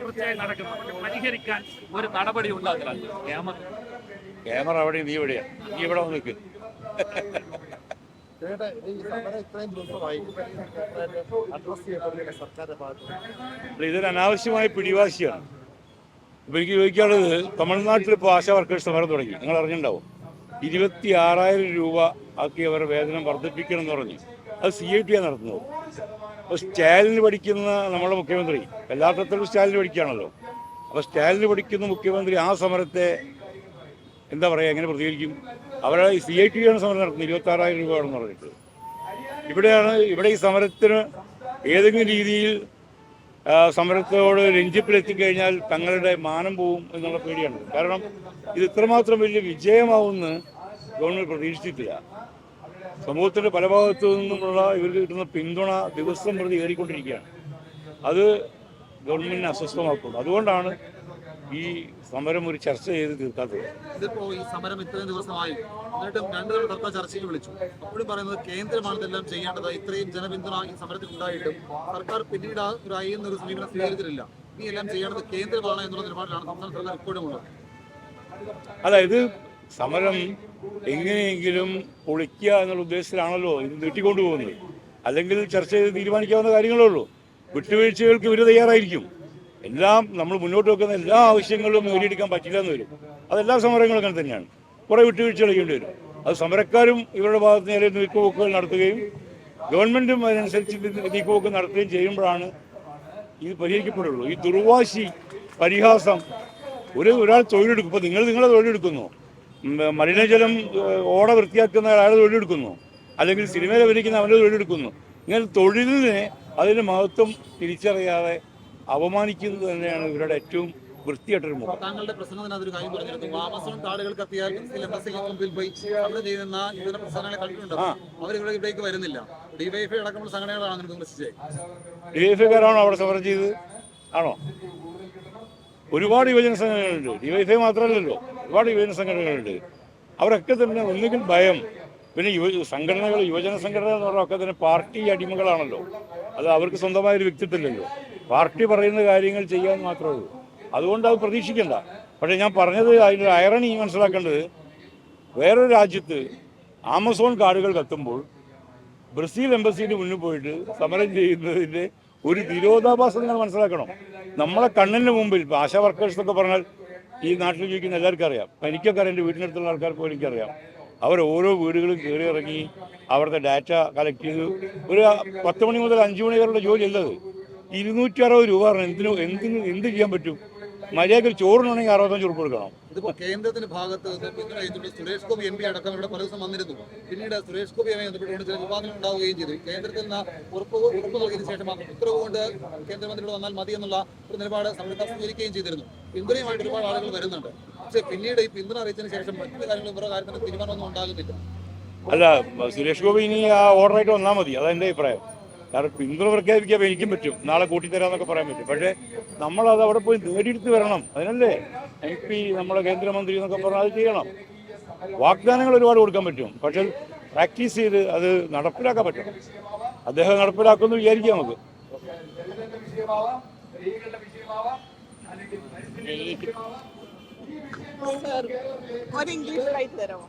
തുടർച്ചയായി നടക്കുന്നു. പരിഹരിക്കാൻ ഒരു നടപടി ഉണ്ടാകലാണ്. ക്യാമറ അവിടെ, നീ എവിടെയാണ്? നീ ഇവിടെ വന്ന് നിൽക്കും. ഇതൊരു അനാവശ്യമായ പിടിവാശിയാണ്. ഇപ്പൊ എനിക്ക് ചോദിക്കാനുള്ളത്, തമിഴ്നാട്ടിൽ ഇപ്പോൾ ആശാ വർക്കേഴ്സ് സമരം തുടങ്ങി, നിങ്ങൾ അറിഞ്ഞിട്ടുണ്ടാവും. 26,000 രൂപ ആക്കി അവരുടെ വേതനം വർദ്ധിപ്പിക്കണം എന്ന് പറഞ്ഞു. അത് CIT ആണ് നടത്തുന്നത്. അപ്പോൾ സ്റ്റാലിന് പഠിക്കുന്ന നമ്മുടെ മുഖ്യമന്ത്രി, എല്ലാത്തരത്തിലും സ്റ്റാലിന് പഠിക്കുകയാണല്ലോ. അപ്പോൾ സ്റ്റാലിന് പഠിക്കുന്ന മുഖ്യമന്ത്രി ആ സമരത്തെ എന്താ പറയുക, എങ്ങനെ പ്രതികരിക്കും? അവരുടെ CIT ആണ് സമരം നടത്തുന്നത്, 26,000 രൂപ ആണെന്ന് പറഞ്ഞിട്ട്. ഇവിടെ ഈ സമരത്തിന് ഏതെങ്കിലും രീതിയിൽ സമരത്തോട് രഞ്ജിപ്പിലെത്തിക്കഴിഞ്ഞാൽ തങ്ങളുടെ മാനം പോവും എന്നുള്ള പേടിയാണ്. കാരണം ഇത് ഇത്രമാത്രം വലിയ വിജയമാവുമെന്ന് ഗവൺമെൻറ് പ്രതീക്ഷിച്ചിട്ടില്ല. സമൂഹത്തിൻ്റെ പല ഭാഗത്തു നിന്നുമുള്ള ഇവർക്ക് കിട്ടുന്ന പിന്തുണ ദിവസം പ്രതി ഏറിക്കൊണ്ടിരിക്കുകയാണ്. അത് ഗവൺമെൻറ്റിനെ അസ്വസ്ഥമാക്കുന്നു. അതുകൊണ്ടാണ് ഈ സമരം ഒരു ചർച്ച ചെയ്ത് തീർക്കാത്തത്. ഇതിപ്പോ ഈ സമരം ഇത്രയും ദിവസമായി, എന്നിട്ടും 2 തവണ സർക്കാർ ചർച്ചയ്ക്ക് വിളിച്ചു. അപ്പോഴും പറയുന്നത് കേന്ദ്രമാണ് ഇതെല്ലാം ചെയ്യേണ്ടത്. ഇത്രയും ജനപിന്തുണ ഈ സമരത്തിൽ ഉണ്ടായിട്ടും സർക്കാർ പിന്നീട് ഒരു അയ്യുന്നൊരു സമീപനം സ്വീകരിച്ചിട്ടില്ല. ഈ എല്ലാം ചെയ്യേണ്ടത് കേന്ദ്രമാണ് എന്നുള്ള നിലപാടിലാണ് സംസ്ഥാന സർക്കാർ ഇപ്പോഴും ഉള്ളത്. അതായത് സമരം എങ്ങനെയെങ്കിലും പൊളിക്കുക എന്നുള്ള ഉദ്ദേശത്തിലാണല്ലോ ഇത് നീട്ടിക്കൊണ്ടുപോകുന്നത്. അല്ലെങ്കിൽ ചർച്ച ചെയ്ത് തീരുമാനിക്കാവുന്ന കാര്യങ്ങളേ ഉള്ളൂ. വിട്ടുവീഴ്ചകൾക്ക് ഇവർ തയ്യാറായിരിക്കും. എല്ലാം നമ്മൾ മുന്നോട്ട് വെക്കുന്ന എല്ലാ ആവശ്യങ്ങളും നേടിയെടുക്കാൻ പറ്റില്ല എന്ന് വരും. അതെല്ലാ സമരങ്ങളും അങ്ങനെ തന്നെയാണ്. കുറേ വിട്ടുവീഴ്ചകൾ ചെയ്യേണ്ടി വരും. അത് സമരക്കാരും ഇവരുടെ ഭാഗത്ത് നേരെ നീക്കുപോക്കുകൾ നടത്തുകയും ഗവൺമെൻറ്റും അതിനനുസരിച്ച് നീക്കുപോക്ക് നടത്തുകയും ചെയ്യുമ്പോഴാണ് ഇത് പരിഹരിക്കപ്പെടുള്ളൂ. ഈ ദുർവാശി, പരിഹാസം, ഒരാൾ തൊഴിലെടുക്കും. ഇപ്പോൾ നിങ്ങളെ തൊഴിലെടുക്കുന്നു, മലിനജലം ഓട വൃത്തിയാക്കുന്ന അയാളെ തൊഴിലെടുക്കുന്നു, അല്ലെങ്കിൽ സിനിമയിൽ അഭിനയിക്കുന്ന അവൻ്റെ തൊഴിലെടുക്കുന്നു. ഇങ്ങനെ തൊഴിലിനെ അതിൻ്റെ മഹത്വം തിരിച്ചറിയാതെ അപമാനിക്കുന്നത് തന്നെയാണ് ഇവരുടെ ഏറ്റവും വൃത്തിയായിട്ടൊരു മുഖം. താങ്കളുടെ പ്രസംഗത്തിന് അതൊരു കാര്യം പറഞ്ഞിരുന്നു. ആമസോൺ കാർഡുകൾ കത്തിയാൽ മുമ്പിൽ പോയി അവിടെ ചെയ്യുന്ന ഇത്തരം പ്രശ്നങ്ങളെ കണ്ടിട്ടുണ്ട്. ഇവിടേക്ക് വരുന്നില്ല. ഡിവൈഎഫ്ഐ അടക്കമുള്ള സംഘടനകളാണ് വിമർശിച്ചത്. ഡിവൈഎഫ്ഐക്കാരാണോ അവിടെ സമരം ചെയ്തത്? ആണോ? ഒരുപാട് യുവജന സംഘടനകളുണ്ട്. ഡിവൈഎഫ്ഐ മാത്രമല്ലല്ലോ, ഒരുപാട് യുവജന സംഘടനകളുണ്ട്. അവരൊക്കെ തന്നെ ഒന്നുകിൽ ഭയം, പിന്നെ യുവജന സംഘടന എന്ന് പറഞ്ഞാൽ ഒക്കെ തന്നെ പാർട്ടി അടിമകളാണല്ലോ. അത് അവർക്ക് സ്വന്തമായൊരു വ്യക്തിത്വമില്ലല്ലോ. പാർട്ടി പറയുന്ന കാര്യങ്ങൾ ചെയ്യാൻ മാത്രമേ ഉള്ളൂ. അതുകൊണ്ട് അത് പ്രതീക്ഷിക്കണ്ട. പക്ഷേ ഞാൻ പറഞ്ഞത്, അതിൻ്റെ ഐറണി മനസ്സിലാക്കേണ്ടത്, വേറൊരു രാജ്യത്ത് ആമസോൺ കാർഡുകൾ കത്തുമ്പോൾ ബ്രസീൽ എംബസിയുടെ മുന്നിൽ പോയിട്ട് സമരം ചെയ്യുന്നതിൻ്റെ ഒരു വിരോധാഭാസം നിങ്ങൾ മനസ്സിലാക്കണം. നമ്മളെ കണ്ണിന് മുമ്പിൽ ഇപ്പോൾ ആശാ വർക്കേഴ്സ് എന്നൊക്കെ പറഞ്ഞാൽ ഈ നാട്ടിൽ ജീവിക്കുന്ന എല്ലാവർക്കും അറിയാം. എനിക്കൊക്കെ അറിയാം, എൻ്റെ വീട്ടിനടുത്തുള്ള ആൾക്കാർക്ക് പോലും എനിക്കറിയാം. അവർ ഓരോ വീടുകളും കയറി ഇറങ്ങി അവിടുത്തെ ഡാറ്റ കളക്ട് ചെയ്ത് ഒരു 10 മണി മുതൽ 5 മണി വരെയുള്ള ജോലിയല്ലത്. 260 രൂപ എന്ത് ചെയ്യാൻ പറ്റും? മര്യാദ ചോറിനാണെങ്കിൽ 65 രൂപ കൊടുക്കണം. ഇതിപ്പോ കേന്ദ്രത്തിന്റെ ഭാഗത്ത് സുരേഷ് ഗോപി MP അടക്കം ഇവിടെ പല ദിവസം വന്നിരുന്നു. പിന്നീട് സുരേഷ് ഗോപിയുമായി ബന്ധപ്പെട്ടുകൊണ്ട് ചില വിവാദങ്ങൾ ഉണ്ടാവുകയും ചെയ്തു. കേന്ദ്രത്തിൽ നിന്ന് ഉറപ്പ് നൽകിയതിനു ശേഷം ഉത്തരവ് കൊണ്ട് കേന്ദ്രമന്ത്രിയോട് വന്നാൽ മതി എന്നുള്ള ഒരു നിലപാട് സർക്കാർ സ്വീകരിക്കുകയും ചെയ്തിരുന്നു. പിന്തുണയുമായിട്ട് ഒരുപാട് ആളുകൾ വരുന്നുണ്ട്. പക്ഷേ പിന്നീട് ഈ പിന്തുണ അറിയിച്ചതിന് ശേഷം മറ്റു കാര്യങ്ങൾ ഇവരുടെ കാര്യത്തിന് തീരുമാനമൊന്നും ഉണ്ടാകുന്നില്ല. അല്ല, സുരേഷ് ഗോപി ഇനി ആ ഓർഡറായിട്ട് വന്നാൽ മതി. അതെൻ്റെ അഭിപ്രായം. കാരണം പിന്തുണ പ്രഖ്യാപിക്കാൻ എനിക്കും പറ്റും, നാളെ കൂട്ടിത്തരാമെന്നൊക്കെ പറയാൻ പറ്റും. പക്ഷേ നമ്മളത് അവിടെ പോയി നേടിയെടുത്ത് വരണം. അതിനല്ലേ MP, നമ്മളെ കേന്ദ്രമന്ത്രി എന്നൊക്കെ പറഞ്ഞാൽ അത് ചെയ്യണം. വാഗ്ദാനങ്ങൾ ഒരുപാട് കൊടുക്കാൻ പറ്റും, പക്ഷേ പ്രാക്ടീസ് ചെയ്ത് അത് നടപ്പിലാക്കാൻ പറ്റും. അദ്ദേഹം നടപ്പിലാക്കുമെന്ന് വിചാരിക്കാം നമുക്ക്. ഒരു ഇംഗ്ലീഷ് തരാമോ?